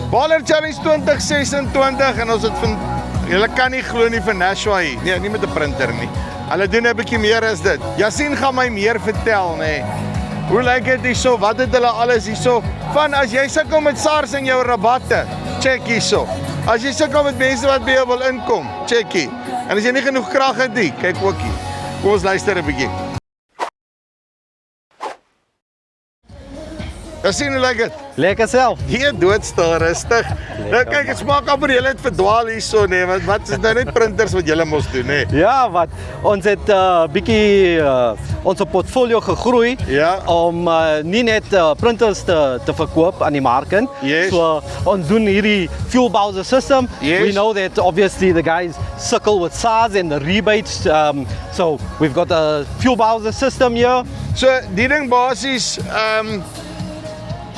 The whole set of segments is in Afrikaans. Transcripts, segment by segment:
Baller Challenge 2026 en ons het van julle kan nie glo nie vir Nashua hier. Nee, nie met 'n printer nie. Hulle doen 'n bietjie meer as dit. Yasin gaan my meer vertel, nê. Hoe lyk dit hierso? Wat het hulle alles hierso? Van as jy sukkel met SARS en jou rabatte, check hierso. As jy sukkel met mense wat by jou wil inkom, check hier. En as jy nie genoeg krag het nie, kyk ook hier. Kom ons luister 'n bietjie. Yasin, hoe lyk dit? Lekker self. Hier doodstil rustig. Nou kyk, dit smaak amper julle het verdwaal hierso nê, want wat is nou net printers wat julle mos doen nê? Ja, wat ons het bietjie ons portfolio gegroei om nie net printers te verkoop aan die mark in. Yes. So ons doen hierdie fuel bowser system. Yes. We know that obviously the guys suckle with SARS and the rebates. So we've got a fuel bowser system here. So die ding basies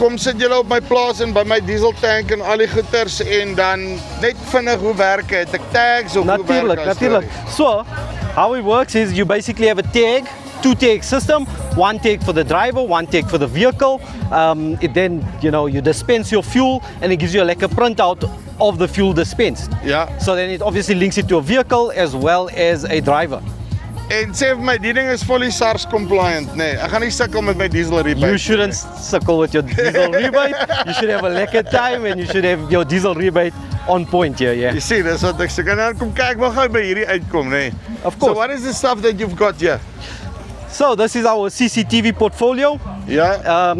kom sit julle op my plaas en by my diesel tank en al die goeters en dan net vinnig hoe werk dit? Het ek tags of hoe werk dit? Natuurlijk. So how it works is you basically have a tag, two tag system, one tag for the driver, one tag for the vehicle. It then, you dispense your fuel and it gives you like a printout of the fuel dispensed. Ja. So then it obviously links it to a vehicle as well as a driver. En sê vir my, die ding is fully SARS compliant, nee. Ek gaan nie sukkel met my diesel rebate. You shouldn't suckle with your diesel rebate. You should have a lekker time and you should have your diesel rebate on point here, yeah. Jy sien, dis wat ek sê. En dan kom kyk, waar gaan by hierdie uitkom, nee. Of course. So what is the stuff that you've got here? So this is our CCTV portfolio. Ja.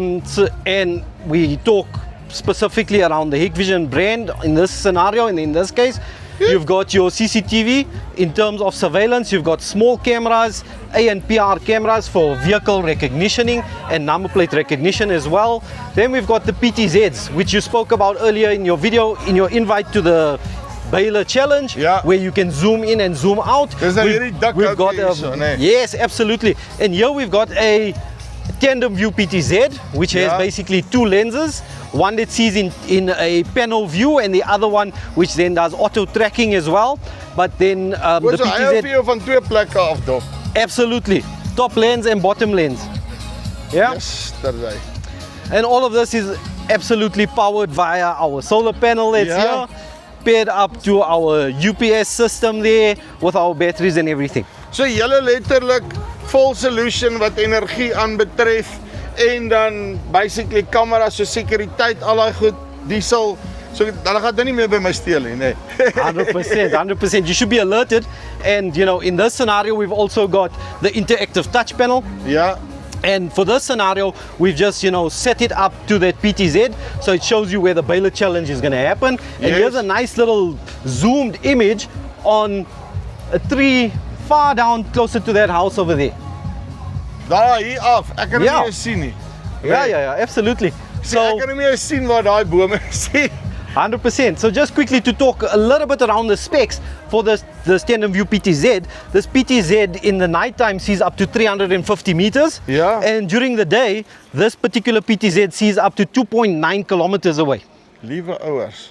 And we talk specifically around the Hikvision brand in this scenario, and in this case, you've got your CCTV. In terms of surveillance, you've got small cameras, ANPR cameras for vehicle recognition and number plate recognition as well. Then we've got the PTZs, which you spoke about earlier in your video, in your invite to the Baylor Challenge, where you can zoom in and zoom out. There's a really duck we've got yes, absolutely. And here we've got a tandem view PTZ, which has basically two lenses. One that sees in a panel view and the other one which then does auto tracking as well. But then the PTZ... Hy van twee plekke af, dop. Absolutely. Top lens and bottom lens. Yeah? Yes, daar is hy. And all of this is absolutely powered via our solar panel that's here, paired up to our UPS system there with our batteries and everything. So julle letterlik full solution wat energie aanbetref en dan basically kameras so sekuriteit, al daai goed, diesel. So hulle gaan dit nie meer by my steel nie, nee. 100%. You should be alerted. And in this scenario, we've also got the interactive touch panel. Ja. And for this scenario, we've just, set it up to that PTZ, so it shows you where the Baylor Challenge is going to happen. And here's a nice little zoomed image on a tree far down closer to that house over there. Daar hier af, ek kan nie eens sien nie. Yeah, absolutely. So ek kan nie meer sien waar daai bome is. 100%. So just quickly to talk a little bit around the specs for this tandem view PTZ. This PTZ in the nighttime sees up to 350 meters. Yeah. And during the day, this particular PTZ sees up to 2.9 kilometers away. Liewe ouers.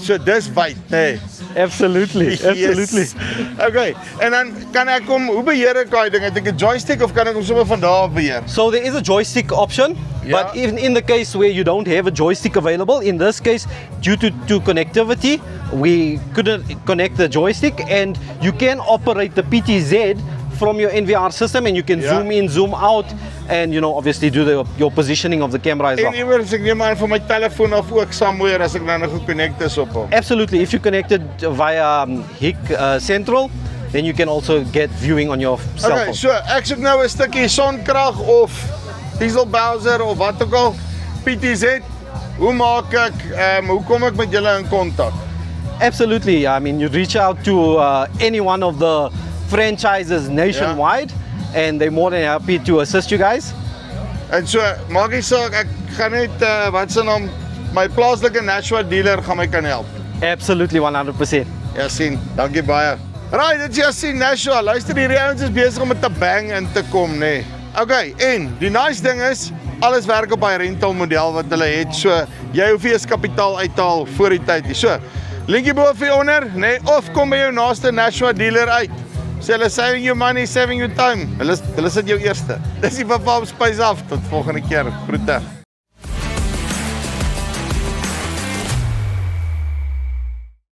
So dis wyd, nee. Absolutely. Yes. Okay, en dan kan ek hom, hoe beheer ek daai ding? Het ek 'n joystick of kan ek hom sommer van daar af beheer? So there is a joystick option, but even in the case where you don't have a joystick available, in this case, due to connectivity, we couldn't connect the joystick, and you can operate the PTZ from your NVR system, and you can zoom in, zoom out, and obviously do your positioning of the camera as well. En iewers ek neem aan van my telefoon af ook somewhere as ek nou nog geconnect is op hom. Absolutely. If you connected via HIC Central, then you can also get viewing on your cell phone. Okay, so ek soek nou 'n stukkie sonkrag of diesel bowser of wat ook al, PTZ. Hoe maak ek, hoe kom ek met julle in kontak? Absolutely. I mean, you reach out to any one of the franchises nationwide, and they're more than happy to assist you guys. En so, maak nie saak, ek gaan net, wat se naam, my plaaslike Nashua dealer gaan my kan help. Absolutely, 100%. Yasin, dankie baie. Right, dit is Yasin Nashua. Luister, hierdie ouens is besig om met 'n bang in te kom, nê. Okay, en die nice ding is, alles werk op hy rental model wat hulle het, so jy hoef nie eens kapitaal uithaal voor die tyd nie. So, linkie bo vir onder, nê, of kom by jou naaste Nashua dealer uit. Sê hulle saving you money, saving you time. Hulle sit jou eerste. Dis die Bepalm Spice af. Tot volgende keer. Groete.